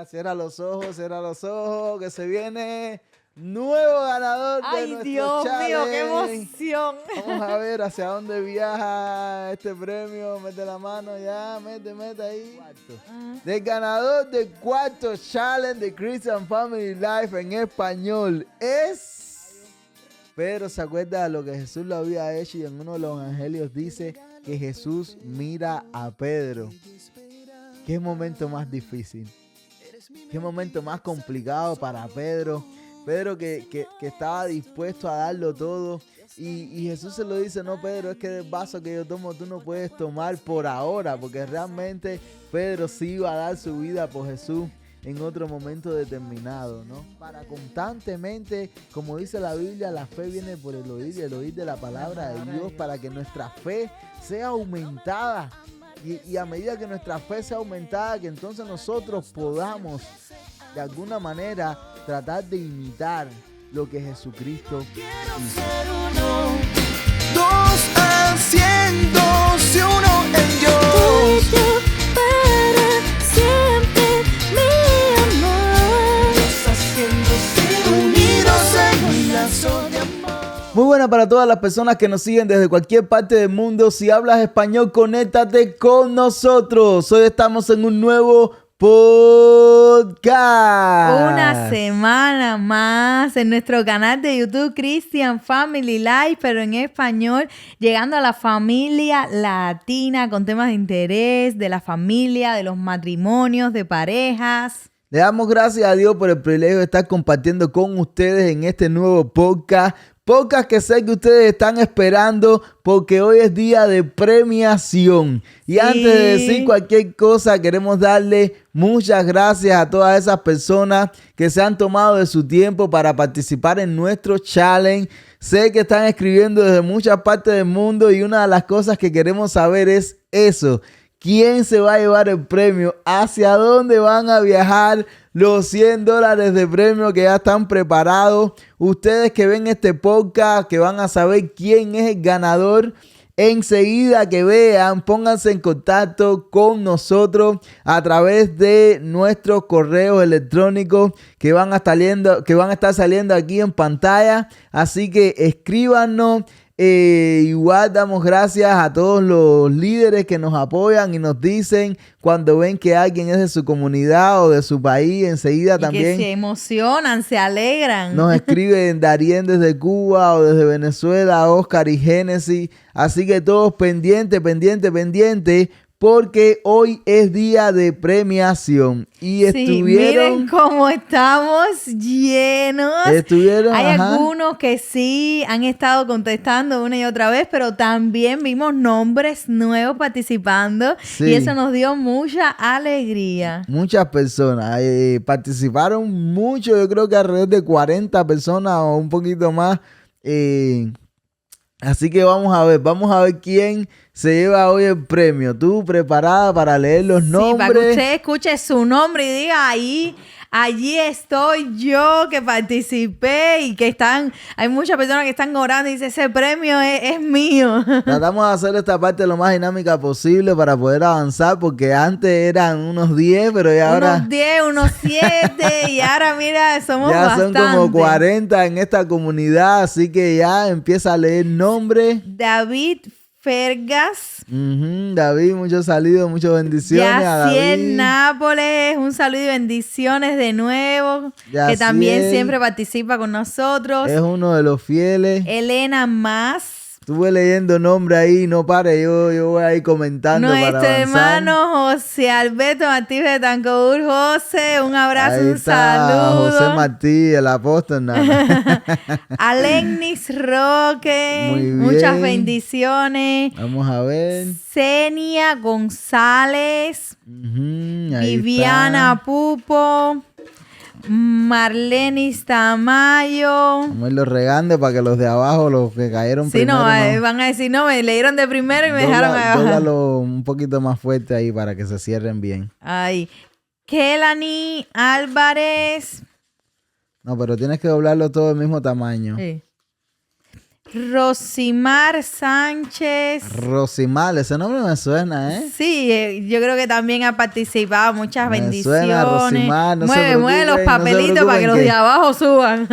cierra los ojos, que se viene nuevo ganador de nuestro Dios challenge. mío, qué emoción. Vamos a ver hacia dónde viaja este premio. Mete la mano ya, mete ahí. Del ganador del cuarto challenge de Christian Family Life en español es... Pero se acuerda de lo que Jesús lo había hecho y en uno de los evangelios dice que Jesús mira a Pedro. ¿Qué momento más difícil? ¿Qué momento más complicado para Pedro? Pedro que estaba dispuesto a darlo todo. Y Jesús se lo dice, no Pedro, es que del vaso que yo tomo tú no puedes tomar por ahora. Porque realmente Pedro sí iba a dar su vida por Jesús en otro momento determinado, ¿no? Para constantemente, como dice la Biblia, la fe viene por el oír y el oír de la palabra de Dios, para que nuestra fe sea aumentada. Y a medida que nuestra fe sea aumentada, que entonces nosotros podamos de alguna manera tratar de imitar lo que Jesucristo hizo. Ser uno, dos haciéndose uno en Dios. Tú y yo para siempre, mi amor. Dos haciéndose unidos en un lazo de amor. Muy buena para todas las personas que nos siguen desde cualquier parte del mundo. Si hablas español, conéctate con nosotros. Hoy estamos en un nuevo podcast. Una semana más en nuestro canal de YouTube Christian Family Life, pero en español, llegando a la familia latina con temas de interés, de la familia, de los matrimonios, de parejas. Le damos gracias a Dios por el privilegio de estar compartiendo con ustedes en este nuevo podcast. Podcast que sé que ustedes están esperando porque hoy es día de premiación. Y antes de decir cualquier cosa, queremos darle muchas gracias a todas esas personas que se han tomado de su tiempo para participar en nuestro challenge. Sé que están escribiendo desde muchas partes del mundo y una de las cosas que queremos saber es eso. ¿Quién se va a llevar el premio? ¿Hacia dónde van a viajar los $100 de premio que ya están preparados? Ustedes que ven este podcast, que van a saber quién es el ganador, enseguida que vean, pónganse en contacto con nosotros a través de nuestros correos electrónicos que van a estar saliendo aquí en pantalla. Así que escríbanos. Igual damos gracias a todos los líderes que nos apoyan y nos dicen cuando ven que alguien es de su comunidad o de su país, enseguida también que se emocionan, se alegran. nos escriben Darien desde Cuba o desde Venezuela, Oscar y Génesis. Así que todos pendientes, porque hoy es día de premiación. Y miren cómo estamos llenos. Hay algunos que sí han estado contestando una y otra vez, pero también vimos nombres nuevos participando. Sí. Y eso nos dio mucha alegría. Muchas personas participaron mucho, yo creo que alrededor de 40 personas o un poquito más. Así que vamos a ver quién se lleva hoy el premio. ¿Tú preparada para leer los nombres? Para que usted escuche su nombre y diga allí estoy yo que participé y que hay muchas personas que están orando y dicen, ese premio es mío. Tratamos de hacer esta parte lo más dinámica posible para poder avanzar, porque antes eran unos 10, pero ya ahora... Unos 10, unos 7 y ahora mira, somos ya bastantes. Son como 40 en esta comunidad, así que ya empieza a leer nombres. David Fergas. David, muchos saludos, muchas bendiciones a David. Yaciel Nápoles, un saludo y bendiciones de nuevo. Yaciel, que también siempre participa con nosotros. Es uno de los fieles. Elena Más. Estuve leyendo nombres ahí, no pare, yo voy a ir comentando para avanzar. Nuestro hermano José Alberto Martí de Tancour. José, un abrazo, ahí un está, saludo. José Martí, el apóstol. Alexnis Roque, muy bien. Muchas bendiciones. Vamos a ver. Senia González, Viviana está. Pupo, Marlenis Tamayo. Vamos a irlo regando para que los de abajo, los que cayeron primero. Sí, van a decir, no, me leyeron de primero y me dejaron abajo. Dóblalo un poquito más fuerte ahí para que se cierren bien. Ay. Kelani Álvarez. No, pero tienes que doblarlo todo del mismo tamaño. Sí. Rosimar Sánchez. Rosimar, ese nombre me suena, ¿eh? Sí, yo creo que también ha participado. Muchas Me bendiciones. suena, Rosimar, no se mueve los preocupen, papelitos para que los que de abajo suban.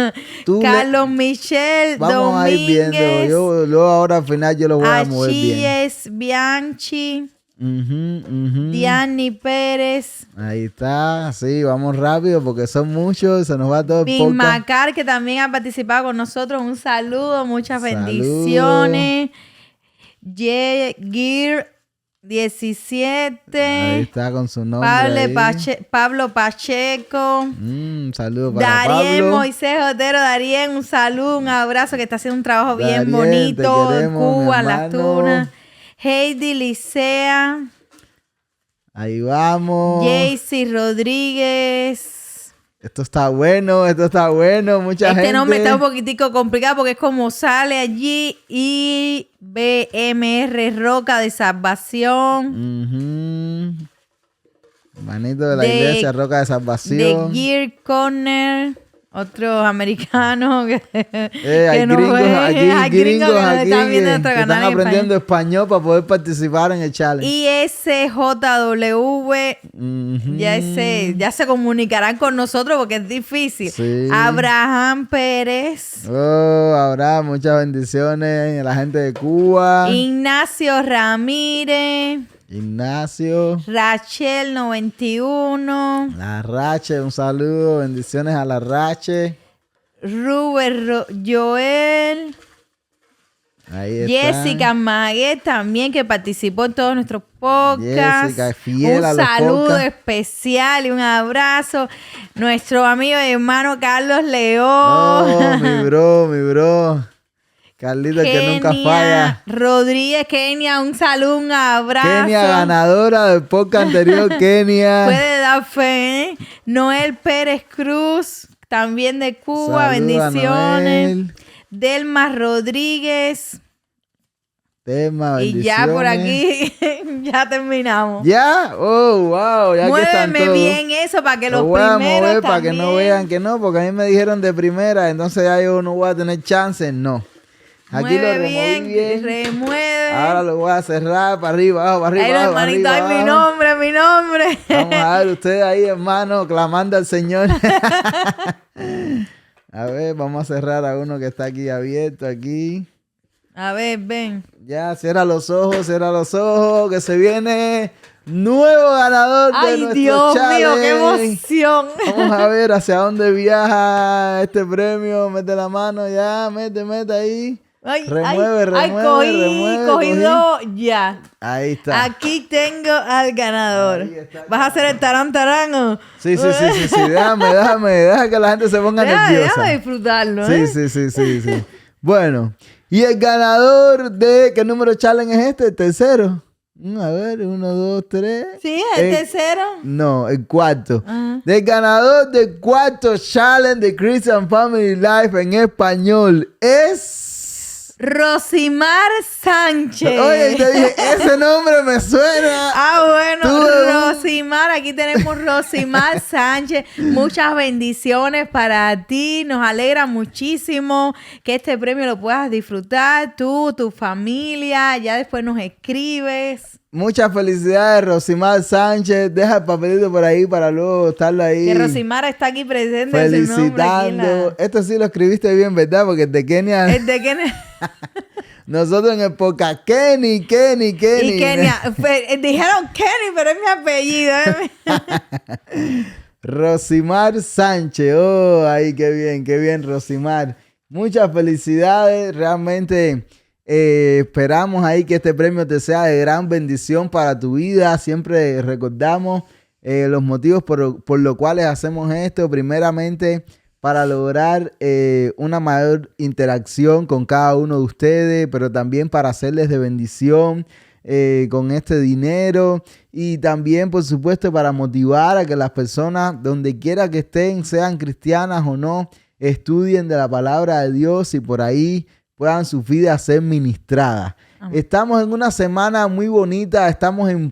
tú Carlos Michel vamos a ir viendo. Domínguez. Yo luego ahora al final yo lo voy a mover bien. Achilles Bianchi. Ujú. Diani Pérez. Ahí está, sí, vamos rápido porque son muchos, se nos va todo el Bill podcast. Macar, que también ha participado con nosotros. Un saludo, muchas Saludo. bendiciones. Gear 17. Ahí está con su nombre ahí. Pablo Pacheco. Un saludo para Darien Pablo. Moisés Otero. Darien, un saludo, un abrazo, que está haciendo un trabajo bien Darien, bonito te en queremos, mi Cuba, en Las hermano. Tunas. Heidi Licea. Ahí vamos. Jaycee Rodríguez. Esto está bueno, mucha gente. Este nombre está un poquitico complicado porque es como sale allí. IBMR Roca de Salvación. Manito de la iglesia Roca de Salvación. De Gear Corner. Otros americanos que Hay nos gringos ven. aquí, Hay gringos que nos están viendo en nuestro que canal están en aprendiendo español para poder participar en el challenge. ISJW. Ya se comunicarán con nosotros porque es difícil. Sí. Abraham Pérez. Habrá muchas bendiciones a la gente de Cuba. Ignacio Ramírez. Ignacio. Rachel 91. La Rache, un saludo, bendiciones a la Rache. Ruber Joel. Ahí está. Jessica Maguet también, que participó en todos nuestros podcasts. Jessica, fiel a un los saludo podcasts. especial y un abrazo. Nuestro amigo y hermano Carlos León. Oh, mi bro. Carlito, que nunca falla. Rodríguez, Kenia, un saludo, un abrazo. Kenia, ganadora del podcast anterior, Kenia. Puede dar fe, ¿eh? Noel Pérez Cruz, también de Cuba, Saluda, bendiciones. Noel. Delma Rodríguez. Tema, Y ya por aquí, ya terminamos. ¿Ya? Oh, wow, ya que están Muéveme todos. bien eso para que Lo los voy a primeros mover para que no también. vean que no, porque a mí me dijeron de primera, entonces ya yo no voy a tener chance, no. Aquí Mueve lo removí bien. remueve. Ahora lo voy a cerrar para arriba, abajo, para arriba, Ahí, abajo, hermanito, arriba, ay, mi abajo. nombre, mi nombre. Vamos a ver ustedes ahí, hermano, clamando al Señor. A ver, vamos a cerrar a uno que está aquí abierto, aquí. A ver, ven. Ya, cierra los ojos, que se viene nuevo ganador de Ay, nuestro Dios mío, challenge. qué emoción. Vamos a ver hacia dónde viaja este premio. Mete la mano ya, mete ahí. Ay, Remueve, ay, remueve, cogí cogí. dos, ya. Ahí está. Aquí tengo al ganador. Ahí está. ¿Vas a hacer el tarán? ¿O? Sí. Deja que la gente se ponga nerviosa. Déjame disfrutarlo, Sí, ¿eh? sí. Bueno, y el ganador de... ¿Qué número challenge es este? ¿El tercero? A ver, 1, 2, 3. Sí, el tercero. No, el cuarto. Ajá. Del ganador del cuarto challenge de Christian Family Life en español es... Rosimar Sánchez. Oye, te dije, ese nombre me suena. Bueno, Tú- Rosimar, aquí tenemos Rosimar Sánchez. Muchas bendiciones para ti. Nos alegra muchísimo que este premio lo puedas disfrutar tú, tu familia. Ya después nos escribes. Muchas felicidades, Rosimar Sánchez. Deja el papelito por ahí para luego estarlo ahí Que Rosimar está aquí presente. ese nombre aquí en felicitando. Esto sí lo escribiste bien, ¿verdad? Porque el de Kenia... El de Kenia. Nosotros en el podcast, Kenny. Y Kenia. Dijeron Kenny, pero es mi apellido. Rosimar Sánchez. Oh, ay, qué bien, Rosimar. Muchas felicidades. Realmente esperamos ahí que este premio te sea de gran bendición para tu vida. Siempre recordamos los motivos por los cuales hacemos esto. Primeramente, para lograr una mayor interacción con cada uno de ustedes, pero también para hacerles de bendición con este dinero, y también, por supuesto, para motivar a que las personas, donde quiera que estén, sean cristianas o no, estudien de la palabra de Dios y por ahí puedan sus vidas ser ministradas. Amén. Estamos en una semana muy bonita, estamos en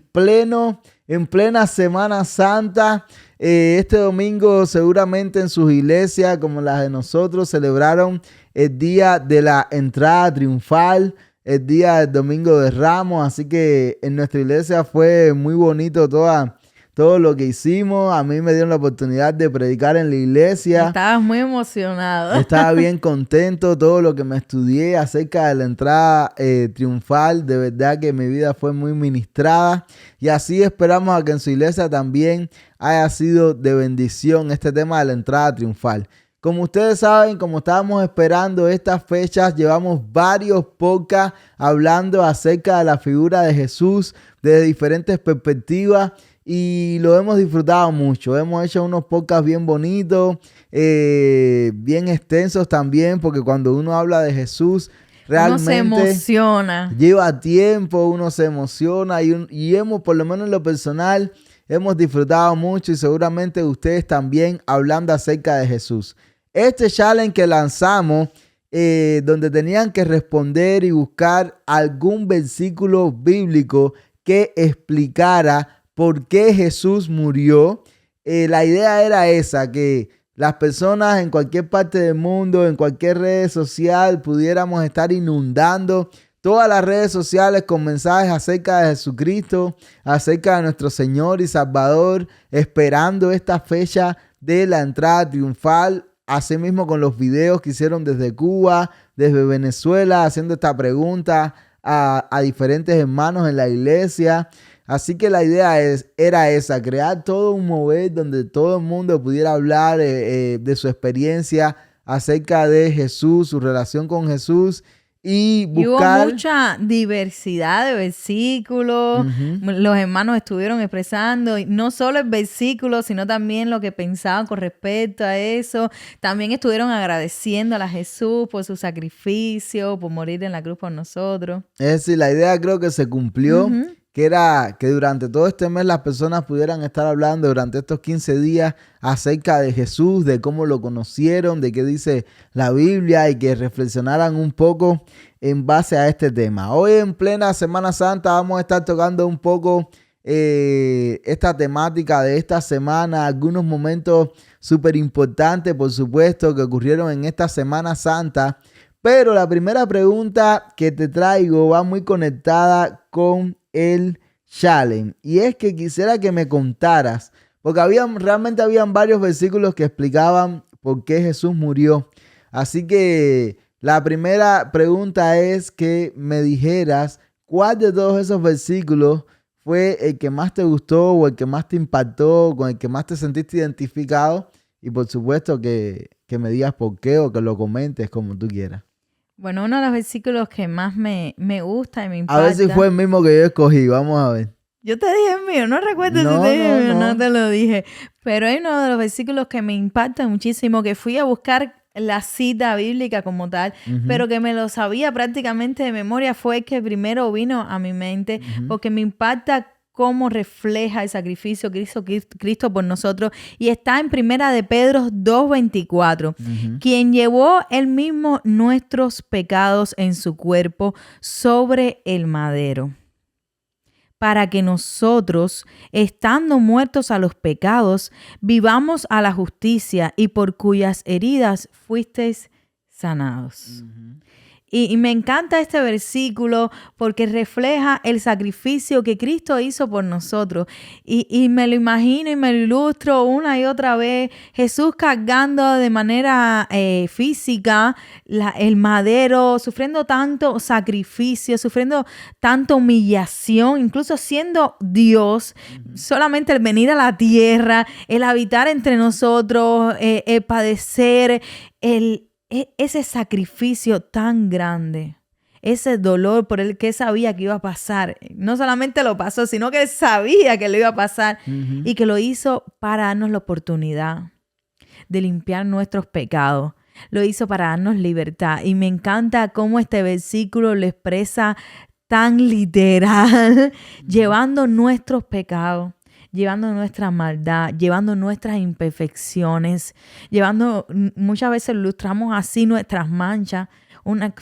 plena Semana Santa. Este domingo seguramente en sus iglesias, como las de nosotros, celebraron el día de la entrada triunfal, el día del Domingo de Ramos. Así que en nuestra iglesia fue muy bonito todo lo que hicimos. A mí me dieron la oportunidad de predicar en la iglesia. Estabas muy emocionado. Estaba bien contento, todo lo que me estudié acerca de la entrada triunfal, de verdad que mi vida fue muy ministrada y así esperamos a que en su iglesia también haya sido de bendición este tema de la entrada triunfal. Como ustedes saben, como estábamos esperando estas fechas, llevamos varios podcasts hablando acerca de la figura de Jesús desde diferentes perspectivas. Y lo hemos disfrutado mucho. Hemos hecho unos podcasts bien bonitos, bien extensos también, porque cuando uno habla de Jesús, realmente uno se emociona. Lleva tiempo, uno se emociona y hemos, por lo menos en lo personal, hemos disfrutado mucho y seguramente ustedes también hablando acerca de Jesús. Este challenge que lanzamos, donde tenían que responder y buscar algún versículo bíblico que explicara por qué Jesús murió. La idea era esa, que las personas en cualquier parte del mundo, en cualquier red social, pudiéramos estar inundando todas las redes sociales con mensajes acerca de Jesucristo, acerca de nuestro Señor y Salvador, esperando esta fecha de la entrada triunfal. Asimismo con los videos que hicieron desde Cuba, desde Venezuela, haciendo esta pregunta a diferentes hermanos en la iglesia. Así que la idea era esa, crear todo un mover donde todo el mundo pudiera hablar de su experiencia acerca de Jesús, su relación con Jesús y buscar... Y hubo mucha diversidad de versículos. Los hermanos estuvieron expresando no solo el versículo, sino también lo que pensaban con respecto a eso. También estuvieron agradeciendo a Jesús por su sacrificio, por morir en la cruz por nosotros. Es decir, la idea creo que se cumplió. Que era que durante todo este mes las personas pudieran estar hablando durante estos 15 días acerca de Jesús, de cómo lo conocieron, de qué dice la Biblia y que reflexionaran un poco en base a este tema. Hoy en plena Semana Santa vamos a estar tocando un poco esta temática de esta semana, algunos momentos súper importantes, por supuesto, que ocurrieron en esta Semana Santa. Pero la primera pregunta que te traigo va muy conectada con el challenge y es que quisiera que me contaras, porque realmente habían varios versículos que explicaban por qué Jesús murió. Así que la primera pregunta es que me dijeras cuál de todos esos versículos fue el que más te gustó o el que más te impactó, con el que más te sentiste identificado, y por supuesto que me digas por qué o que lo comentes como tú quieras. Bueno, uno de los versículos que más me gusta y me impacta. A ver si fue el mismo que yo escogí, vamos a ver. Yo te dije el mío, no recuerdo si te dije el mío, no te lo dije. Pero hay uno de los versículos que me impacta muchísimo, que fui a buscar la cita bíblica como tal, pero que me lo sabía prácticamente de memoria, fue el que primero vino a mi mente, porque me impacta cómo refleja el sacrificio que hizo Cristo por nosotros. Y está en Primera de Pedro 2:24. Quien llevó él mismo nuestros pecados en su cuerpo sobre el madero, para que nosotros, estando muertos a los pecados, vivamos a la justicia, y por cuyas heridas fuisteis sanados. Y me encanta este versículo porque refleja el sacrificio que Cristo hizo por nosotros. Y me lo imagino y me lo ilustro una y otra vez. Jesús cargando de manera física el madero, sufriendo tanto sacrificio, sufriendo tanta humillación, incluso siendo Dios, solamente el venir a la tierra, el habitar entre nosotros, el padecer, ese sacrificio tan grande, ese dolor por el que sabía que iba a pasar. No solamente lo pasó, sino que él sabía que lo iba a pasar y que lo hizo para darnos la oportunidad de limpiar nuestros pecados. Lo hizo para darnos libertad. Y me encanta cómo este versículo lo expresa tan literal, llevando nuestros pecados, llevando nuestra maldad, llevando nuestras imperfecciones, muchas veces ilustramos así nuestras manchas.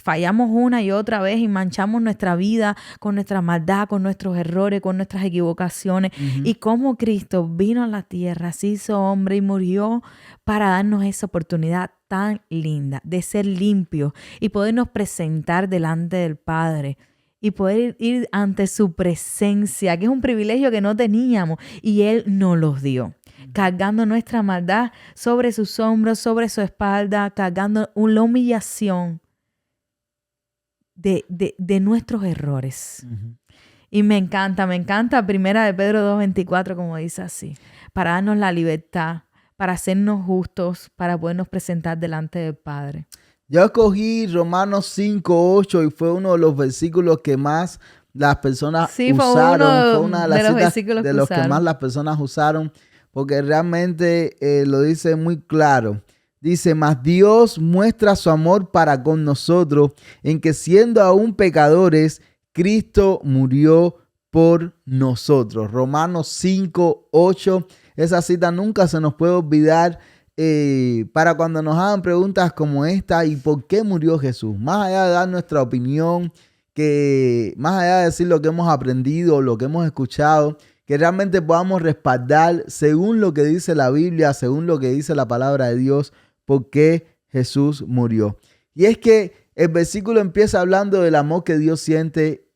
fallamos una y otra vez y manchamos nuestra vida con nuestra maldad, con nuestros errores, con nuestras equivocaciones. Y cómo Cristo vino a la tierra, se hizo hombre y murió para darnos esa oportunidad tan linda de ser limpios y podernos presentar delante del Padre y poder ir ante su presencia, que es un privilegio que no teníamos y Él nos los dio, cargando nuestra maldad sobre sus hombros, sobre su espalda, cargando la humillación de nuestros errores. Y me encanta, Primera de Pedro 2:24, como dice así, para darnos la libertad, para hacernos justos, para podernos presentar delante del Padre. Yo escogí Romanos 5:8 y fue uno de los versículos que más las personas usaron. Fue una de las citas de los que más las personas usaron, porque realmente lo dice muy claro. Dice, mas Dios muestra su amor para con nosotros, en que siendo aún pecadores, Cristo murió por nosotros. Romanos 5:8. Esa cita nunca se nos puede olvidar para cuando nos hagan preguntas como esta, ¿y por qué murió Jesús? Más allá de dar nuestra opinión, que más allá de decir lo que hemos aprendido, lo que hemos escuchado, que realmente podamos respaldar según lo que dice la Biblia, según lo que dice la palabra de Dios, por qué Jesús murió. Y es que el versículo empieza hablando del amor que Dios siente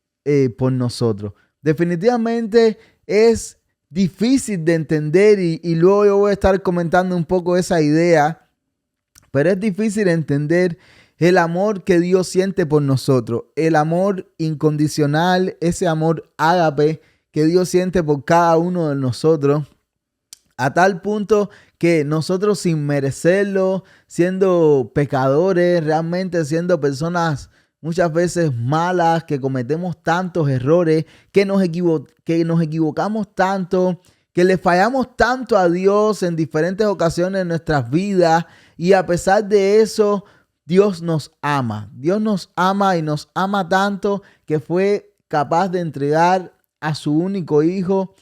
por nosotros. Definitivamente es difícil de entender y luego yo voy a estar comentando un poco esa idea, pero es difícil entender el amor que Dios siente por nosotros, el amor incondicional, ese amor ágape que Dios siente por cada uno de nosotros, a tal punto que nosotros sin merecerlo, siendo pecadores, realmente siendo personas muchas veces malas, que cometemos tantos errores, que nos equivocamos tanto, que le fallamos tanto a Dios en diferentes ocasiones en nuestras vidas, y a pesar de eso, Dios nos ama. Dios nos ama y nos ama tanto que fue capaz de entregar a su único hijo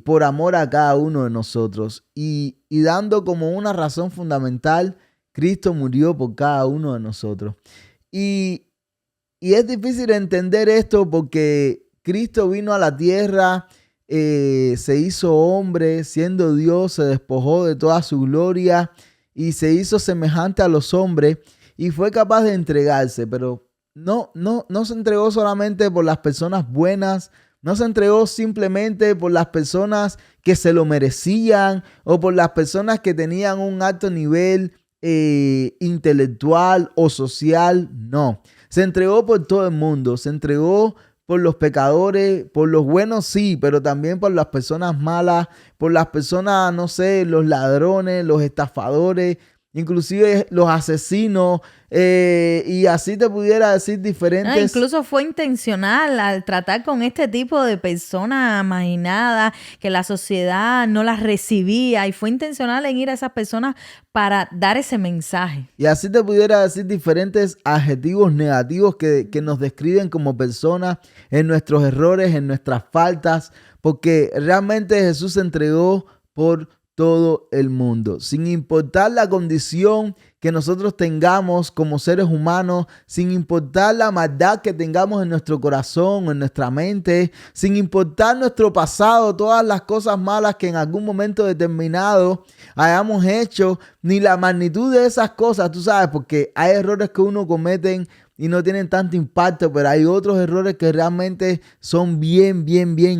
por amor a cada uno de nosotros. Y dando como una razón fundamental, Cristo murió por cada uno de nosotros. Y es difícil entender esto porque Cristo vino a la tierra, se hizo hombre, siendo Dios, se despojó de toda su gloria y se hizo semejante a los hombres y fue capaz de entregarse, pero no se entregó solamente por las personas buenas, no se entregó simplemente por las personas que se lo merecían o por las personas que tenían un alto nivel intelectual o social, no. Se entregó por todo el mundo, se entregó por los pecadores, por los buenos sí, pero también por las personas malas, por las personas, no sé, los ladrones, los estafadores, inclusive los asesinos, y así te pudiera decir diferentes. Incluso fue intencional al tratar con este tipo de personas marginadas que la sociedad no las recibía, y fue intencional en ir a esas personas para dar ese mensaje. Y así te pudiera decir diferentes adjetivos negativos que nos describen como personas en nuestros errores, en nuestras faltas, porque realmente Jesús se entregó por todo el mundo, sin importar la condición que nosotros tengamos como seres humanos, sin importar la maldad que tengamos en nuestro corazón, en nuestra mente, sin importar nuestro pasado, todas las cosas malas que en algún momento determinado hayamos hecho, ni la magnitud de esas cosas, tú sabes, porque hay errores que uno comete y no tienen tanto impacto, pero hay otros errores que realmente son bien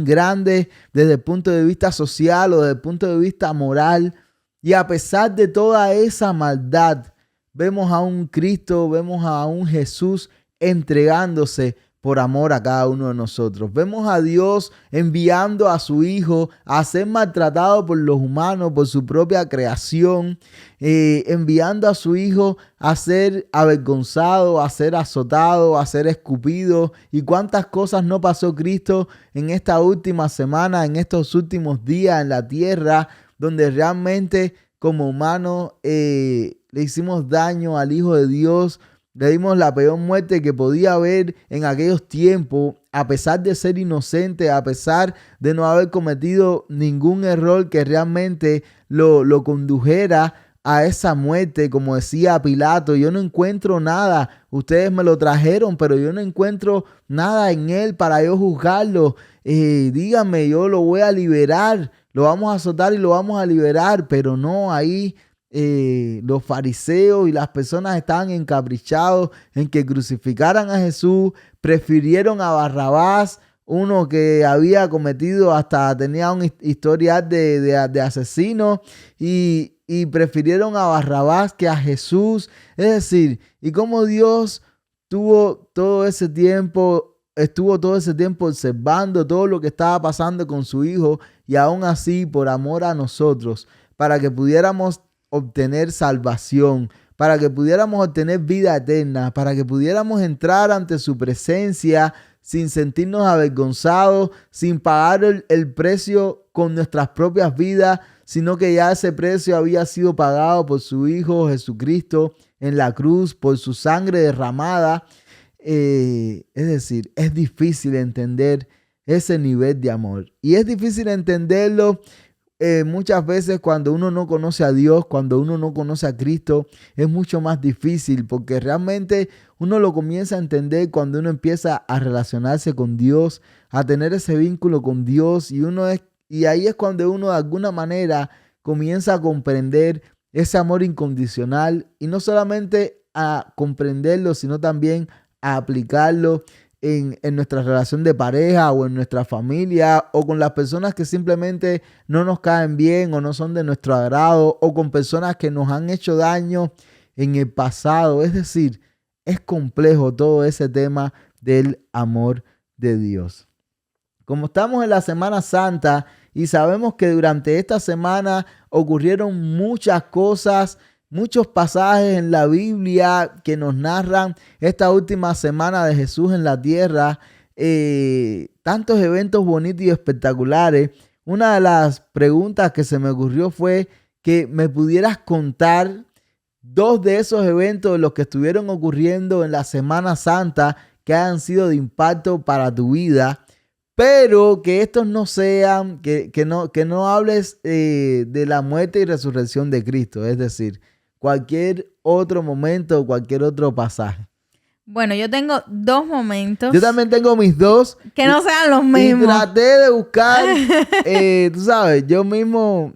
grandes desde el punto de vista social o desde el punto de vista moral. Y a pesar de toda esa maldad, vemos a un Cristo, vemos a un Jesús entregándose por amor a cada uno de nosotros. Vemos a Dios enviando a su Hijo a ser maltratado por los humanos, por su propia creación, enviando a su Hijo a ser avergonzado, a ser azotado, a ser escupido. Y cuántas cosas no pasó Cristo en esta última semana, en estos últimos días en la tierra, donde realmente como humanos le hicimos daño al Hijo de Dios. Le dimos la peor muerte que podía haber en aquellos tiempos, a pesar de ser inocente, a pesar de no haber cometido ningún error que realmente lo condujera a esa muerte, como decía Pilato, yo no encuentro nada, ustedes me lo trajeron, pero yo no encuentro nada en él para yo juzgarlo. Díganme, yo lo voy a liberar, lo vamos a azotar y lo vamos a liberar, pero no, ahí los fariseos y las personas estaban encaprichados en que crucificaran a Jesús, prefirieron a Barrabás, uno que había cometido, hasta tenía un historial de asesino, y prefirieron a Barrabás que a Jesús. Es decir, y como Dios estuvo todo ese tiempo observando todo lo que estaba pasando con su hijo, y aún así, por amor a nosotros, para que pudiéramos obtener salvación, para que pudiéramos obtener vida eterna, para que pudiéramos entrar ante su presencia sin sentirnos avergonzados, sin pagar el precio con nuestras propias vidas, sino que ya ese precio había sido pagado por su Hijo Jesucristo en la cruz, por su sangre derramada. Es decir, es difícil entender ese nivel de amor. Y es difícil entenderlo muchas veces cuando uno no conoce a Dios, cuando uno no conoce a Cristo, es mucho más difícil, porque realmente uno lo comienza a entender cuando uno empieza a relacionarse con Dios, a tener ese vínculo con Dios, y ahí es cuando uno de alguna manera comienza a comprender ese amor incondicional, y no solamente a comprenderlo, sino también a aplicarlo en nuestra relación de pareja o en nuestra familia, o con las personas que simplemente no nos caen bien o no son de nuestro agrado, o con personas que nos han hecho daño en el pasado. Es decir, es complejo todo ese tema del amor de Dios. Como estamos en la Semana Santa y sabemos que durante esta semana ocurrieron muchas cosas, muchos pasajes en la Biblia que nos narran esta última semana de Jesús en la tierra, tantos eventos bonitos y espectaculares. Una de las preguntas que se me ocurrió fue que me pudieras contar 2 de esos eventos de los que estuvieron ocurriendo en la Semana Santa que hayan sido de impacto para tu vida, pero que estos no sean, que no hables de la muerte y resurrección de Cristo, es decir, cualquier otro momento, cualquier otro pasaje. Bueno, yo tengo 2 momentos. Yo también tengo mis 2. Que no sean los Y mismos. traté de buscar, tú sabes, yo mismo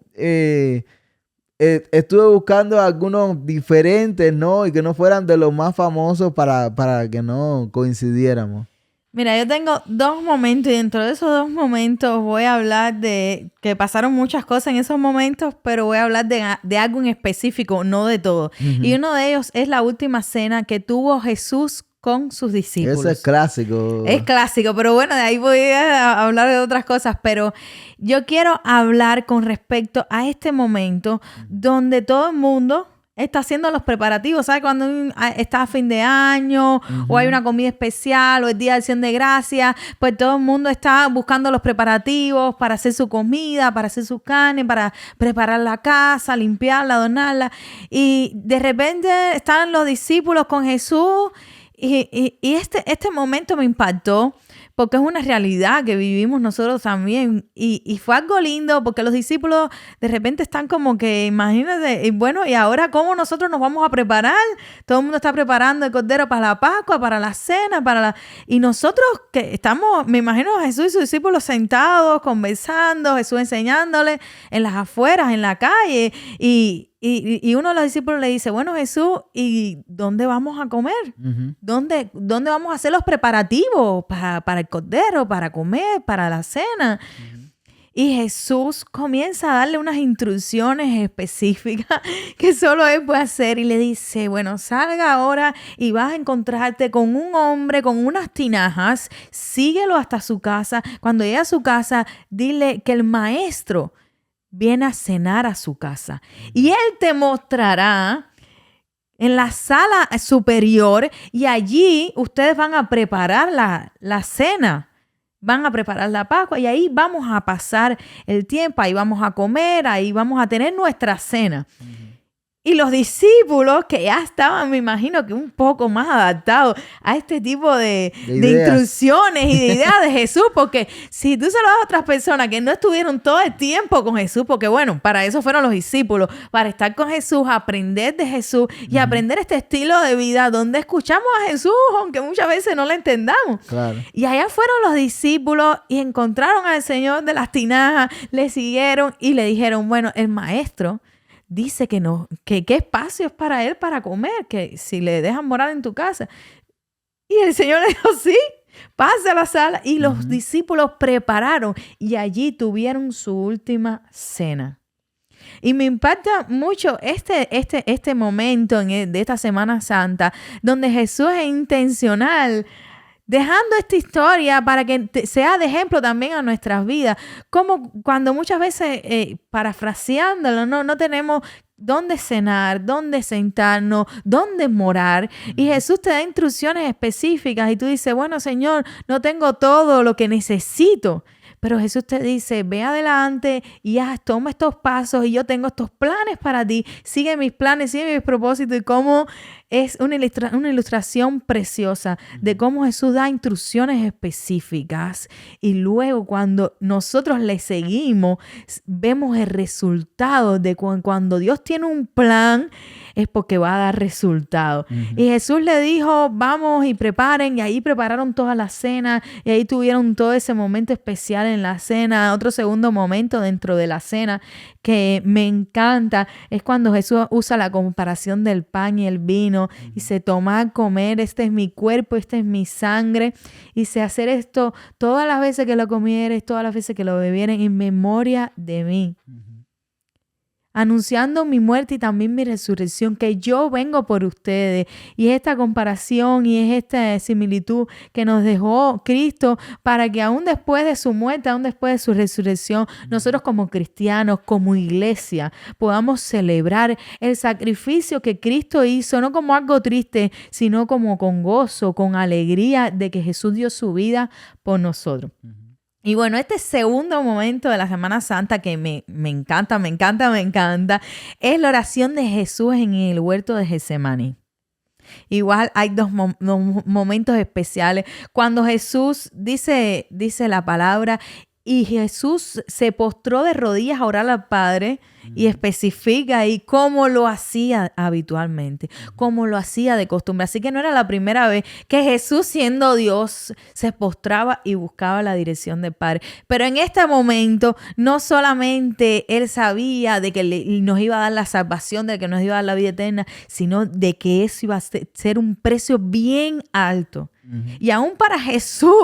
estuve buscando algunos diferentes, ¿no? Y que no fueran de los más famosos para que no coincidiéramos. Mira, yo tengo 2 momentos y dentro de esos 2 momentos voy a hablar de que pasaron muchas cosas en esos momentos, pero voy a hablar de algo en específico, no de todo. Uh-huh. Y uno de ellos es la última cena que tuvo Jesús con sus discípulos. Ese es clásico. Es clásico, pero bueno, de ahí voy a hablar de otras cosas, pero yo quiero hablar con respecto a este momento donde todo el mundo está haciendo los preparativos, ¿sabes? Cuando está a fin de año, uh-huh, o hay una comida especial o el Día de Acción de Gracias, pues todo el mundo está buscando los preparativos para hacer su comida, para hacer su carne, para preparar la casa, limpiarla, adornarla. Y de repente están los discípulos con Jesús y este momento me impactó porque es una realidad que vivimos nosotros también. Y fue algo lindo porque los discípulos de repente están como que, imagínate, y bueno, ¿y ahora cómo nosotros nos vamos a preparar? Todo el mundo está preparando el cordero para la Pascua, para la cena, y nosotros que estamos, me imagino a Jesús y sus discípulos sentados, conversando, Jesús enseñándole en las afueras, en la calle, y uno de los discípulos le dice, bueno, Jesús, ¿y dónde vamos a comer? Uh-huh. ¿Dónde vamos a hacer los preparativos para el cordero, para comer, para la cena? Uh-huh. Y Jesús comienza a darle unas instrucciones específicas que solo Él puede hacer y le dice, bueno, salga ahora y vas a encontrarte con un hombre con unas tinajas, síguelo hasta su casa. Cuando llegue a su casa, dile que el maestro viene a cenar a su casa y Él te mostrará en la sala superior y allí ustedes van a preparar la cena, van a preparar la Pascua y ahí vamos a pasar el tiempo, ahí vamos a comer, ahí vamos a tener nuestra cena. Uh-huh. Y los discípulos que ya estaban, me imagino que un poco más adaptados a este tipo de ideas. instrucciones y de ideas de Jesús, porque si tú se lo das a otras personas que no estuvieron todo el tiempo con Jesús, porque bueno, para eso fueron los discípulos, para estar con Jesús, aprender de Jesús y aprender este estilo de vida donde escuchamos a Jesús, aunque muchas veces no lo entendamos. Claro. Y allá fueron los discípulos y encontraron al Señor de las tinajas, le siguieron y le dijeron, bueno, el maestro dice que no, que qué espacio es para él para comer, que si le dejan morar en tu casa. Y el Señor le dijo, sí, pase a la sala. Y los discípulos prepararon y allí tuvieron su última cena. Y me impacta mucho este momento de esta Semana Santa, donde Jesús es intencional, dejando esta historia para que sea de ejemplo también a nuestras vidas. Como cuando muchas veces, parafraseándolo, no tenemos dónde cenar, dónde sentarnos, dónde morar. Y Jesús te da instrucciones específicas y tú dices, bueno, Señor, no tengo todo lo que necesito. Pero Jesús te dice, ve adelante y toma estos pasos y yo tengo estos planes para ti. Sigue mis planes, sigue mis propósitos. Y cómo es una ilustración preciosa de cómo Jesús da instrucciones específicas. Y luego cuando nosotros le seguimos, vemos el resultado de cuando Dios tiene un plan, es porque va a dar resultado. Y Jesús le dijo, vamos y preparen. Y ahí prepararon toda la cena. Y ahí tuvieron todo ese momento especial en la cena. Otro segundo momento dentro de la cena que me encanta es cuando Jesús usa la comparación del pan y el vino. Y se toma a comer, este es mi cuerpo, este es mi sangre. Y se hacer esto todas las veces que lo comieres, todas las veces que lo bebieres en memoria de mí. Anunciando mi muerte y también mi resurrección, que yo vengo por ustedes. Y es esta comparación y es esta similitud que nos dejó Cristo para que aún después de su muerte, aún después de su resurrección, nosotros como cristianos, como iglesia, podamos celebrar el sacrificio que Cristo hizo, no como algo triste, sino como con gozo, con alegría de que Jesús dio su vida por nosotros. Y bueno, este segundo momento de la Semana Santa que me encanta, es la oración de Jesús en el huerto de Getsemaní. Igual hay dos momentos especiales. Cuando Jesús dice la palabra y Jesús se postró de rodillas a orar al Padre y especifica ahí cómo lo hacía habitualmente, cómo lo hacía de costumbre. Así que no era la primera vez que Jesús, siendo Dios, se postraba y buscaba la dirección del Padre. Pero en este momento, no solamente Él sabía de que nos iba a dar la salvación, de que nos iba a dar la vida eterna, sino de que eso iba a ser un precio bien alto. Y aún para Jesús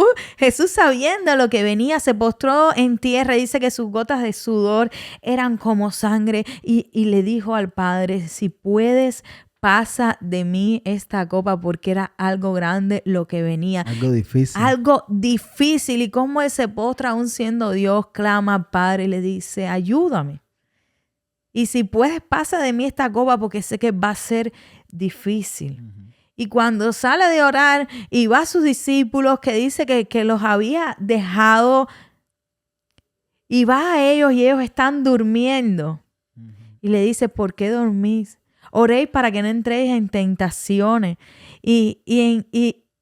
sabiendo lo que venía, se postró en tierra. Dice que sus gotas de sudor eran como sangre y le dijo al Padre, si puedes, pasa de mí esta copa, porque era algo grande lo que venía. Algo difícil. Algo difícil. Y cómo Él se postra aún siendo Dios, clama al Padre y le dice, ayúdame. Y si puedes, pasa de mí esta copa, porque sé que va a ser difícil. Y cuando sale de orar y va a sus discípulos, que dice que los había dejado, y va a ellos y ellos están durmiendo. Y le dice, ¿por qué dormís? Oréis para que no entréis en tentaciones. Y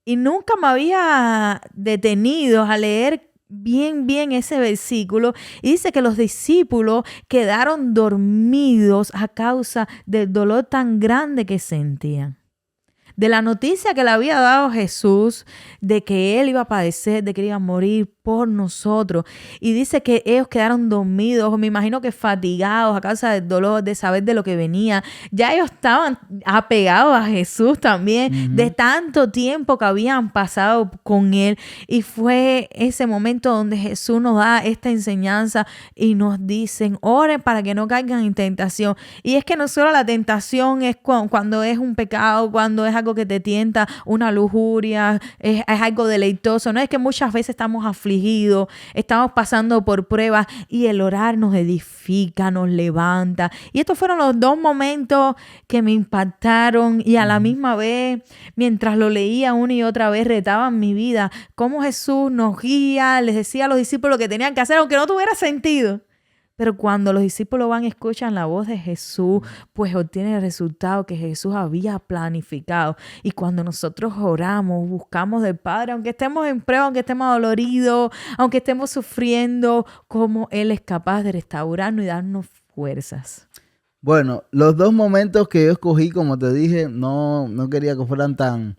nunca me había detenido a leer bien ese versículo. Y dice que los discípulos quedaron dormidos a causa del dolor tan grande que sentían. De la noticia que le había dado Jesús, de que Él iba a padecer, de que Él iba a morir por nosotros. Y dice que ellos quedaron dormidos, me imagino que fatigados a causa del dolor, de saber de lo que venía. Ya ellos estaban apegados a Jesús también, de tanto tiempo que habían pasado con Él. Y fue ese momento donde Jesús nos da esta enseñanza y nos dicen, oren para que no caigan en tentación. Y es que no solo la tentación es cuando es un pecado, cuando es algo que te tienta, una lujuria, es algo deleitoso. No es que muchas veces estamos afligidos, estamos pasando por pruebas y el orar nos edifica, nos levanta. Y estos fueron los dos momentos que me impactaron y a la misma vez, mientras lo leía una y otra vez, retaban mi vida. Cómo Jesús nos guía, les decía a los discípulos lo que tenían que hacer, aunque no tuviera sentido. Pero cuando los discípulos van y escuchan la voz de Jesús, pues obtienen el resultado que Jesús había planificado. Y cuando nosotros oramos, buscamos del Padre, aunque estemos en prueba, aunque estemos doloridos, aunque estemos sufriendo, cómo Él es capaz de restaurarnos y darnos fuerzas. Bueno, los dos momentos que yo escogí, como te dije, no quería que fueran tan...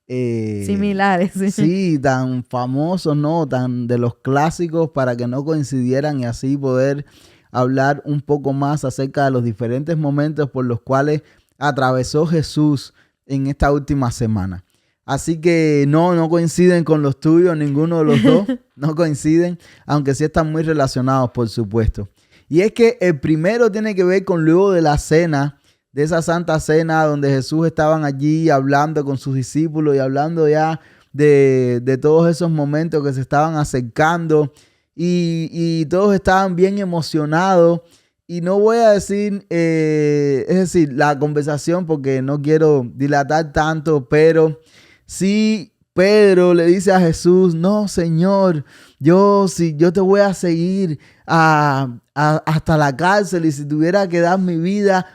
Similares. Sí, tan famosos, ¿no? Tan de los clásicos para que no coincidieran y así poder hablar un poco más acerca de los diferentes momentos por los cuales atravesó Jesús en esta última semana. Así que no coinciden con los tuyos, ninguno de los dos, no coinciden, aunque sí están muy relacionados, por supuesto. Y es que el primero tiene que ver con luego de la cena, de esa santa cena donde Jesús estaban allí hablando con sus discípulos y hablando ya de todos esos momentos que se estaban acercando y todos estaban bien emocionados. Y no voy a decir, es decir, la conversación porque no quiero dilatar tanto, pero sí Pedro le dice a Jesús, no, Señor, yo te voy a seguir hasta la cárcel y si tuviera que dar mi vida...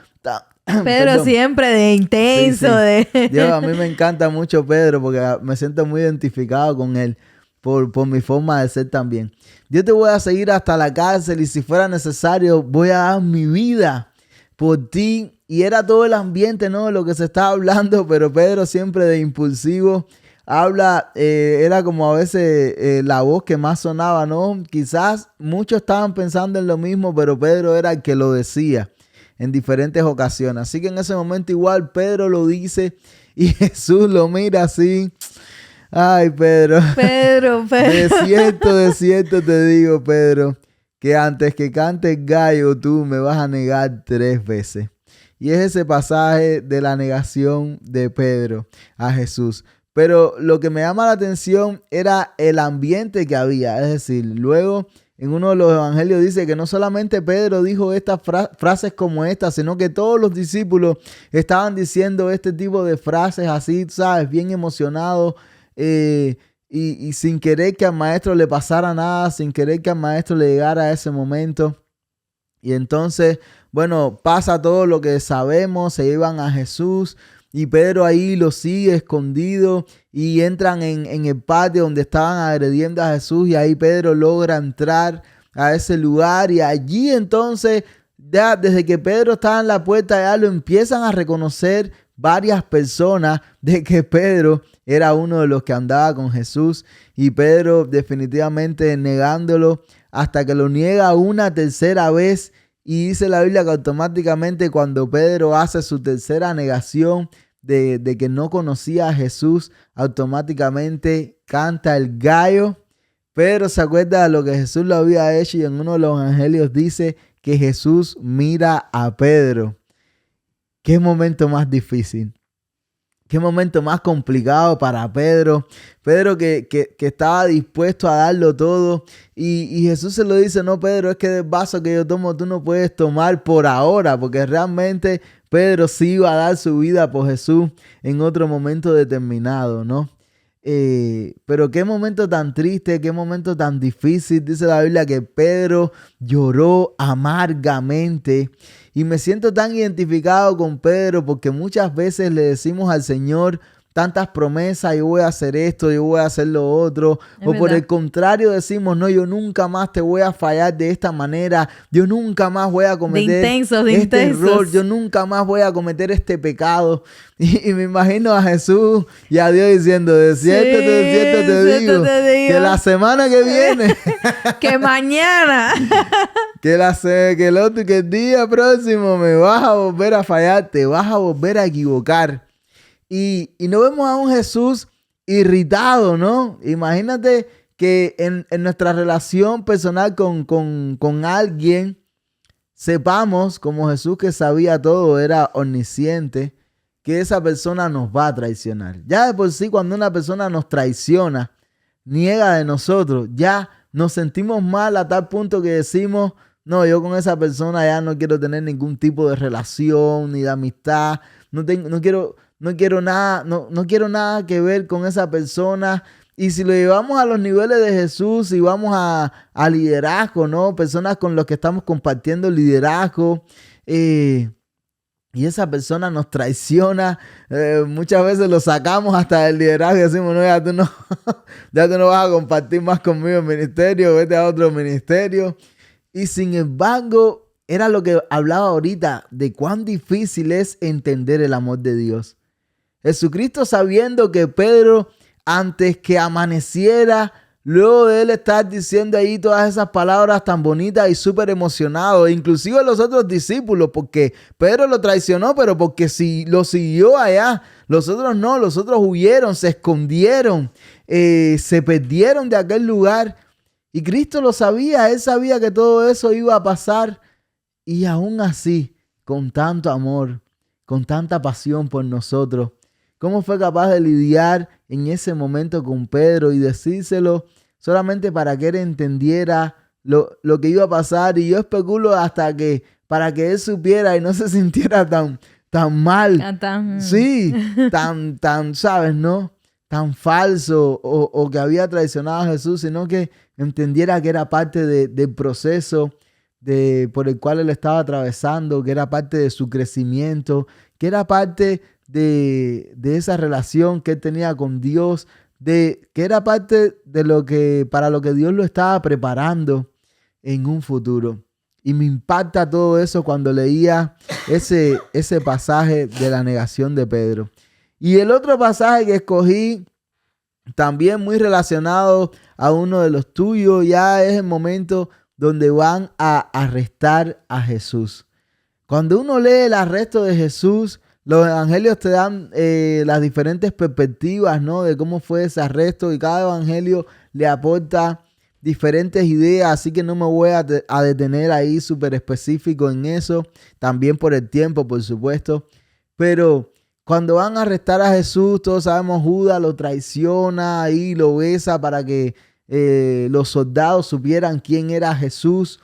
Pedro Perdón. siempre de intenso, Sí, sí. de... Dios, a mí me encanta mucho Pedro porque me siento muy identificado con él por mi forma de ser también. Yo te voy a seguir hasta la cárcel y si fuera necesario voy a dar mi vida por ti. Y era todo el ambiente, ¿no? De lo que se estaba hablando, pero Pedro siempre de impulsivo habla, era como a veces la voz que más sonaba, ¿no? Quizás muchos estaban pensando en lo mismo, pero Pedro era el que lo decía en diferentes ocasiones. Así que en ese momento igual Pedro lo dice y Jesús lo mira así. Ay, Pedro. Pedro. De cierto te digo, Pedro, que antes que cante el gallo tú me vas a negar 3 veces. Y es ese pasaje de la negación de Pedro a Jesús. Pero lo que me llama la atención era el ambiente que había. Es decir, luego en uno de los evangelios dice que no solamente Pedro dijo estas frases como estas, sino que todos los discípulos estaban diciendo este tipo de frases así, ¿sabes? Bien emocionados y sin querer que al maestro le pasara nada, sin querer que al maestro le llegara ese momento. Y entonces, bueno, pasa todo lo que sabemos, se llevan a Jesús. Y Pedro ahí lo sigue escondido y entran en el patio donde estaban agrediendo a Jesús y ahí Pedro logra entrar a ese lugar y allí entonces, ya desde que Pedro estaba en la puerta ya lo empiezan a reconocer varias personas de que Pedro era uno de los que andaba con Jesús y Pedro definitivamente negándolo hasta que lo niega una tercera vez. Y dice la Biblia que automáticamente cuando Pedro hace su tercera negación de que no conocía a Jesús, automáticamente canta el gallo. Pedro se acuerda de lo que Jesús lo había hecho y en uno de los evangelios dice que Jesús mira a Pedro. Qué momento más difícil. Qué momento más complicado para Pedro. Pedro que estaba dispuesto a darlo todo. Y Jesús se lo dice, no Pedro, es que del vaso que yo tomo tú no puedes tomar por ahora. Porque realmente Pedro sí iba a dar su vida por Jesús en otro momento determinado, ¿no? Pero qué momento tan triste, qué momento tan difícil. Dice la Biblia que Pedro lloró amargamente. Y me siento tan identificado con Pedro porque muchas veces le decimos al Señor tantas promesas, yo voy a hacer esto, yo voy a hacer lo otro. Es o por verdad. el contrario decimos, no, yo nunca más te voy a fallar de esta manera. Yo nunca más voy a cometer este error. Yo nunca más voy a cometer este pecado. Y me imagino a Jesús y a Dios diciendo, de cierto te digo, que la semana que viene... que mañana. que el día próximo me vas a volver a fallar, te vas a volver a equivocar. Y no vemos a un Jesús irritado, ¿no? Imagínate que en nuestra relación personal con alguien sepamos, como Jesús que sabía todo, era omnisciente, que esa persona nos va a traicionar. Ya de por sí cuando una persona nos traiciona, niega de nosotros, ya nos sentimos mal a tal punto que decimos, no, yo con esa persona ya no quiero tener ningún tipo de relación ni de amistad, no quiero nada que ver con esa persona Y si lo llevamos a los niveles de Jesús y vamos a liderazgo, ¿no? Personas con las que estamos compartiendo liderazgo, y esa persona nos traiciona, muchas veces lo sacamos hasta del liderazgo y decimos, no, ya tú no, ya tú no vas a compartir más conmigo en ministerio, vete a otro ministerio. Y sin embargo, era lo que hablaba ahorita, de cuán difícil es entender el amor de Dios. Jesucristo, sabiendo que Pedro, antes que amaneciera, luego de él estar diciendo ahí todas esas palabras tan bonitas y súper emocionado, inclusive los otros discípulos, porque Pedro lo traicionó, pero porque si lo siguió allá, los otros no, los otros huyeron, se escondieron, se perdieron de aquel lugar. Y Cristo lo sabía, él sabía que todo eso iba a pasar, y aún así, con tanto amor, con tanta pasión por nosotros, ¿cómo fue capaz de lidiar en ese momento con Pedro y decírselo solamente para que él entendiera lo que iba a pasar? Y yo especulo hasta que para que él supiera y no se sintiera tan mal. Sí, tan, ¿sabes, no? Tan falso o que había traicionado a Jesús, sino que entendiera que era parte del proceso por el cual él estaba atravesando, que era parte de su crecimiento, que era parte de esa relación que él tenía con Dios, que era parte de para lo que Dios lo estaba preparando en un futuro. Y me impacta todo eso cuando leía ese pasaje de la negación de Pedro. Y el otro pasaje que escogí, también muy relacionado a uno de los tuyos, ya es el momento donde van a arrestar a Jesús. Cuando uno lee el arresto de Jesús, los evangelios te dan las diferentes perspectivas, ¿no? De cómo fue ese arresto, y cada evangelio le aporta diferentes ideas, así que no me voy a detener ahí súper específico en eso, también por el tiempo, por supuesto. Pero cuando van a arrestar a Jesús, todos sabemos, Judas lo traiciona y lo besa para que los soldados supieran quién era Jesús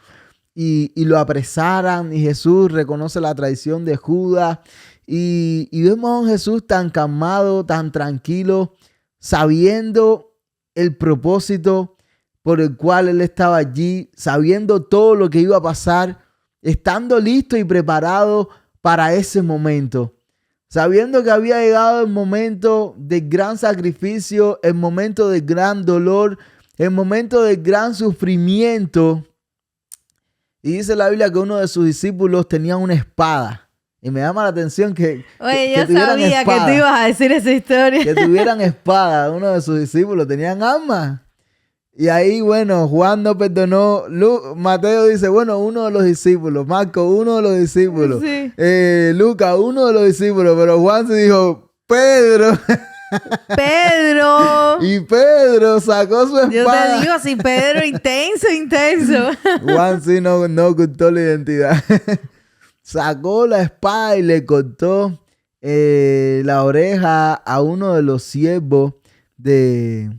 y lo apresaran, y Jesús reconoce la traición de Judas. Y vemos a un Jesús tan calmado, tan tranquilo, sabiendo el propósito por el cual él estaba allí, sabiendo todo lo que iba a pasar, estando listo y preparado para ese momento, sabiendo que había llegado el momento del gran sacrificio, el momento del gran dolor, el momento del gran sufrimiento. Y dice la Biblia que uno de sus discípulos tenía una espada. Y me llama la atención que yo tuvieran sabía espada, que tú ibas a decir esa historia. que tuvieran espada. Uno de sus discípulos tenían armas. Y ahí, bueno, Juan no perdonó. Mateo dice, bueno, uno de los discípulos. Marco, uno de los discípulos. Sí. Lucas, uno de los discípulos. Pero Juan se dijo, Pedro. Pedro. Y Pedro sacó su espada. Yo te digo, si Pedro, intenso. Juan sí no ocultó la identidad. Sacó la espada y le cortó la oreja a uno de los siervos de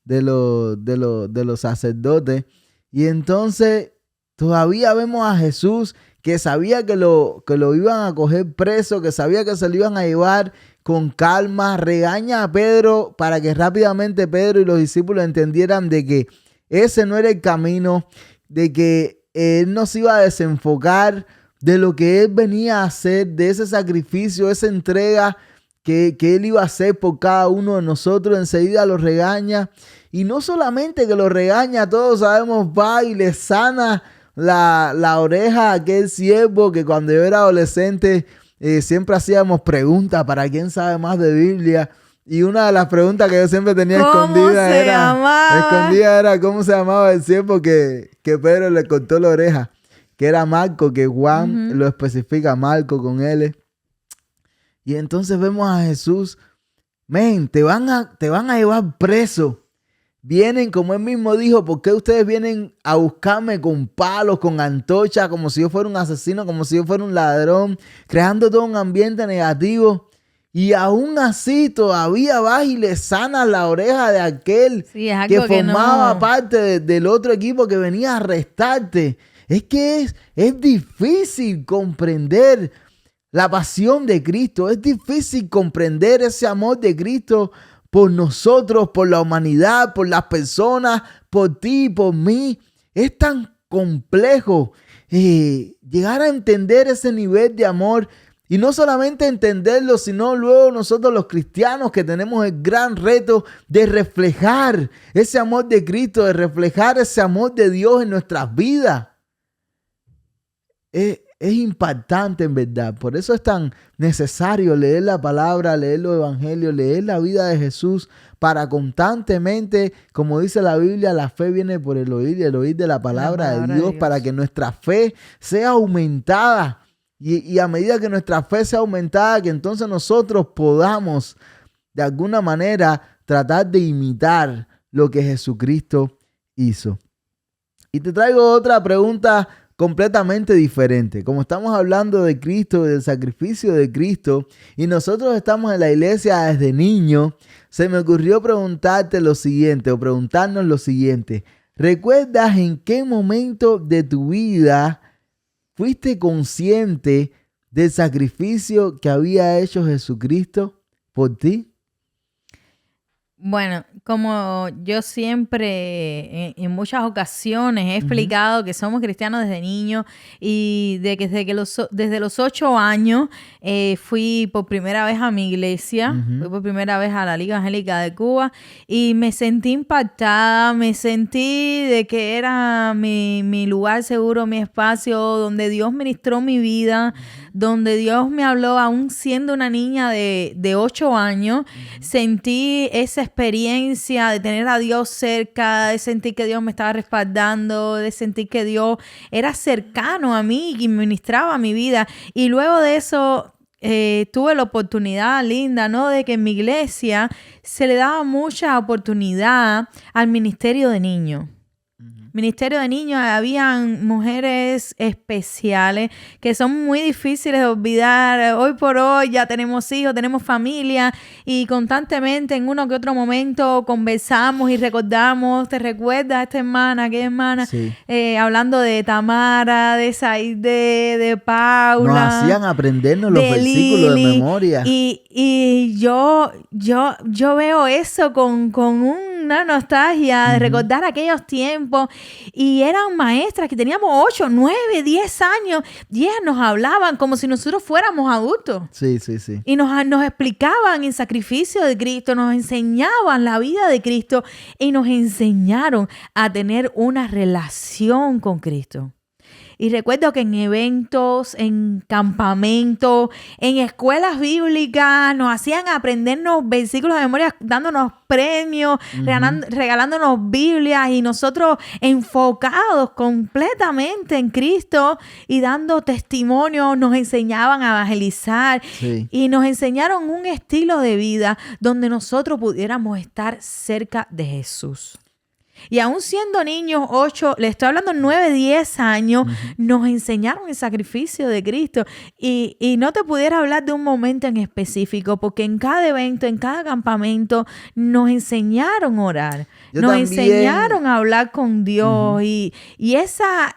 los sacerdotes. Y entonces todavía vemos a Jesús, que sabía que lo iban a coger preso, que sabía que se lo iban a llevar con calma. Regaña a Pedro para que rápidamente Pedro y los discípulos entendieran de que ese no era el camino, de que él no se iba a desenfocar de lo que él venía a hacer, de ese sacrificio, esa entrega que él iba a hacer por cada uno de nosotros. Enseguida lo regaña, y no solamente que lo regaña, todos sabemos, va y le sana la oreja a aquel siervo que cuando yo era adolescente siempre hacíamos preguntas para quién sabe más de Biblia. Y una de las preguntas que yo siempre tenía escondida era cómo se llamaba el siervo que Pedro le cortó la oreja, que era Marco, que Juan lo especifica, Marco con L. Y entonces vemos a Jesús, te van a llevar preso. Vienen, como él mismo dijo, ¿por qué ustedes vienen a buscarme con palos, con antorchas, como si yo fuera un asesino, como si yo fuera un ladrón, creando todo un ambiente negativo? Y aún así todavía vas y le sanas la oreja de aquel que formaba parte del otro equipo que venía a arrestarte. Es que es difícil comprender la pasión de Cristo. Es difícil comprender ese amor de Cristo por nosotros, por la humanidad, por las personas, por ti, por mí. Es tan complejo llegar a entender ese nivel de amor. Y no solamente entenderlo, sino luego nosotros los cristianos que tenemos el gran reto de reflejar ese amor de Cristo, de reflejar ese amor de Dios en nuestras vidas. Es impactante en verdad. Por eso es tan necesario leer la palabra, leer los evangelios, leer la vida de Jesús para constantemente, como dice la Biblia, la fe viene por el oír y el oír de la palabra de Dios, para que nuestra fe sea aumentada. Y a medida que nuestra fe sea aumentada, que entonces nosotros podamos de alguna manera tratar de imitar lo que Jesucristo hizo. Y te traigo otra pregunta completamente diferente. Como estamos hablando de Cristo, del sacrificio de Cristo, y nosotros estamos en la iglesia desde niños, se me ocurrió preguntarte lo siguiente, o preguntarnos lo siguiente. ¿Recuerdas en qué momento de tu vida fuiste consciente del sacrificio que había hecho Jesucristo por ti? Bueno, como yo siempre en muchas ocasiones he explicado que somos cristianos desde niños y desde los 8 años fui por primera vez a mi iglesia, fui por primera vez a la Liga Evangélica de Cuba y me sentí impactada, me sentí de que era mi lugar seguro, mi espacio, donde Dios ministró mi vida, donde Dios me habló aún siendo una niña de 8 años. Sentí esa experiencia de tener a Dios cerca, de sentir que Dios me estaba respaldando, de sentir que Dios era cercano a mí y ministraba mi vida. Y luego de eso tuve la oportunidad linda, ¿no? De que en mi iglesia se le daba mucha oportunidad al ministerio de niños. Ministerio de niños, habían mujeres especiales que son muy difíciles de olvidar. Hoy por hoy ya tenemos hijos, tenemos familia y constantemente en uno que otro momento conversamos y recordamos. ¿Te recuerdas esta hermana, aquella hermana? Sí. Hablando de Tamara, de Saide, de Paula. Nos hacían aprendernos los versículos de memoria. Y yo veo eso con una nostalgia de recordar aquellos tiempos. Y eran maestras que teníamos 8, 9, 10 años y ellas nos hablaban como si nosotros fuéramos adultos. Sí, sí, sí. Y nos explicaban el sacrificio de Cristo, nos enseñaban la vida de Cristo y nos enseñaron a tener una relación con Cristo. Y recuerdo que en eventos, en campamentos, en escuelas bíblicas, nos hacían aprendernos versículos de memoria, dándonos premios, regalándonos Biblias y nosotros enfocados completamente en Cristo y dando testimonio, nos enseñaban a evangelizar y nos enseñaron un estilo de vida donde nosotros pudiéramos estar cerca de Jesús. Y aún siendo niños, 8, le estoy hablando 9, 10 años, nos enseñaron el sacrificio de Cristo. Y no te pudiera hablar de un momento en específico, porque en cada evento, en cada campamento, nos enseñaron a orar. Nos enseñaron a hablar con Dios. Y esas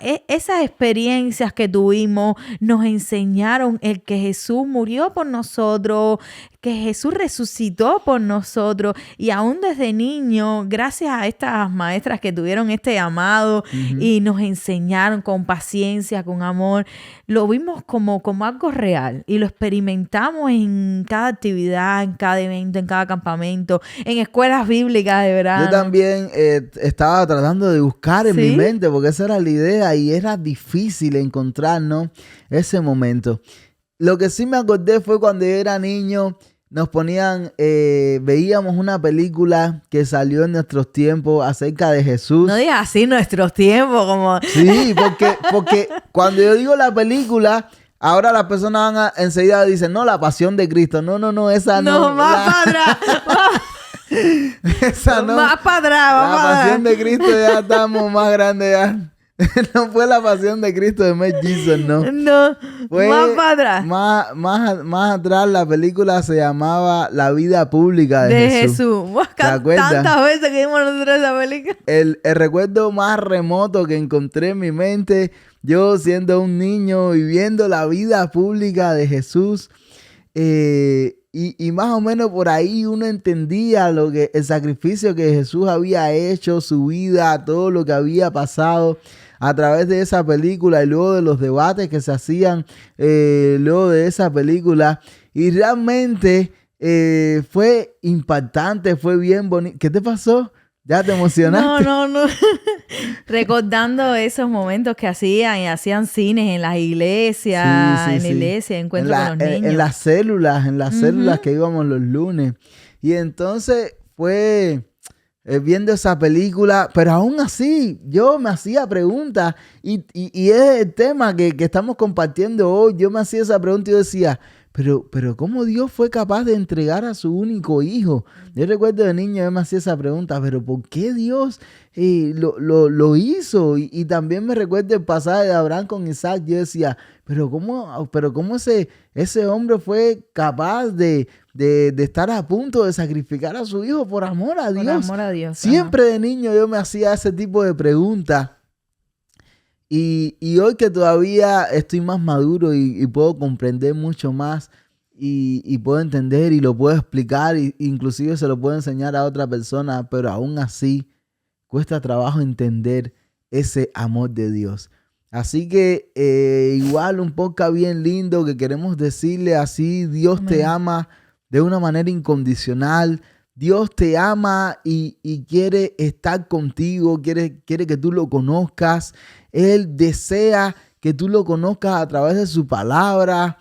experiencias que tuvimos nos enseñaron el que Jesús murió por nosotros, que Jesús resucitó por nosotros. Y aún desde niño, gracias a estas maestras que tuvieron este llamado y nos enseñaron con paciencia, con amor, lo vimos como algo real y lo experimentamos en cada actividad, en cada evento, en cada campamento, en escuelas bíblicas de verano. Yo también estaba tratando de buscar en mi mente, porque esa era la idea y era difícil encontrarnos ese momento. Lo que sí me acordé fue cuando yo era niño, nos ponían, veíamos una película que salió en nuestros tiempos acerca de Jesús. No digas así nuestros tiempos, como... Sí, porque cuando yo digo la película, ahora las personas van enseguida dicen, no, la pasión de Cristo. No, esa no. No, más para atrás. Esa no. Más para atrás, La pasión de Cristo ya estamos más grandes ya. No fue la pasión de Cristo de Mel Gibson, no. No, fue más para atrás. Más atrás la película se llamaba La vida pública de Jesús. ¿Te acuerdas? Tantas veces que vimos nosotros esa película. El recuerdo más remoto que encontré en mi mente, yo siendo un niño viviendo la vida pública de Jesús, y y más o menos por ahí uno entendía el sacrificio que Jesús había hecho, su vida, todo lo que había pasado a través de esa película y luego de los debates que se hacían luego de esa película. Y realmente fue impactante, fue bien bonito. ¿Qué te pasó? ¿Ya te emocionaste? No. Recordando esos momentos que hacían cines en las iglesias, Sí, en la sí. iglesia, encuentro con los niños. En las células que íbamos los lunes. Y entonces fue viendo esa película, pero aún así yo me hacía preguntas y es el tema que estamos compartiendo hoy. Yo me hacía esa pregunta y yo decía, pero ¿cómo Dios fue capaz de entregar a su único hijo? Yo recuerdo de niño, yo me hacía esa pregunta, pero ¿por qué Dios lo hizo? Y también me recuerdo el pasaje de Abraham con Isaac. Yo decía, pero ¿cómo ese hombre fue capaz de estar a punto de sacrificar a su hijo por amor a Dios? Por amor a Dios. Siempre de niño yo me hacía ese tipo de preguntas. Y hoy que todavía estoy más maduro y puedo comprender mucho más y puedo entender y lo puedo explicar, inclusive se lo puedo enseñar a otra persona, pero aún así cuesta trabajo entender ese amor de Dios. Así que igual un podcast bien lindo que queremos decirle así: Dios te ama de una manera incondicional. Dios te ama y quiere estar contigo, quiere que tú lo conozcas. Él desea que tú lo conozcas a través de su palabra,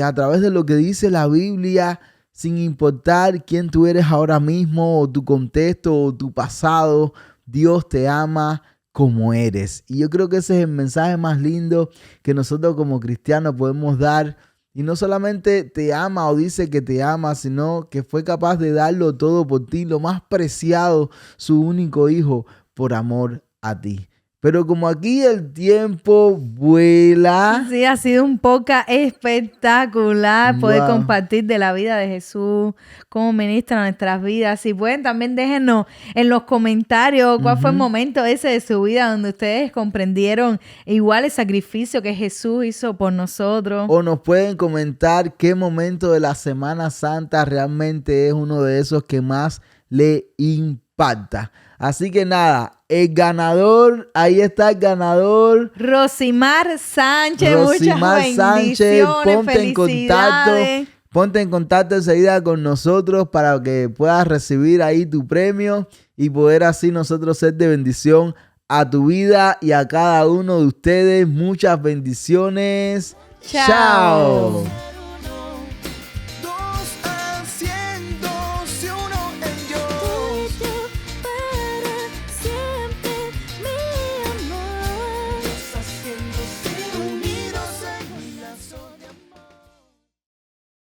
a través de lo que dice la Biblia, sin importar quién tú eres ahora mismo, o tu contexto, o tu pasado. Dios te ama como eres. Y yo creo que ese es el mensaje más lindo que nosotros como cristianos podemos dar. Y no solamente te ama o dice que te ama, sino que fue capaz de darlo todo por ti, lo más preciado, su único hijo, por amor a ti. Pero como aquí el tiempo vuela. Sí, ha sido un podcast espectacular poder Wow. compartir de la vida de Jesús, cómo ministra nuestras vidas. Si pueden, también déjenos en los comentarios cuál fue el momento ese de su vida donde ustedes comprendieron igual el sacrificio que Jesús hizo por nosotros. O nos pueden comentar qué momento de la Semana Santa realmente es uno de esos que más le impacta. Así que nada, el ganador, ahí está el ganador. Rosimar Sánchez, Rosimar muchas Sánchez, bendiciones, ponte en contacto. felicidades. Ponte en contacto enseguida con nosotros para que puedas recibir ahí tu premio y poder así nosotros ser de bendición a tu vida y a cada uno de ustedes. Muchas bendiciones. Chao. Chao.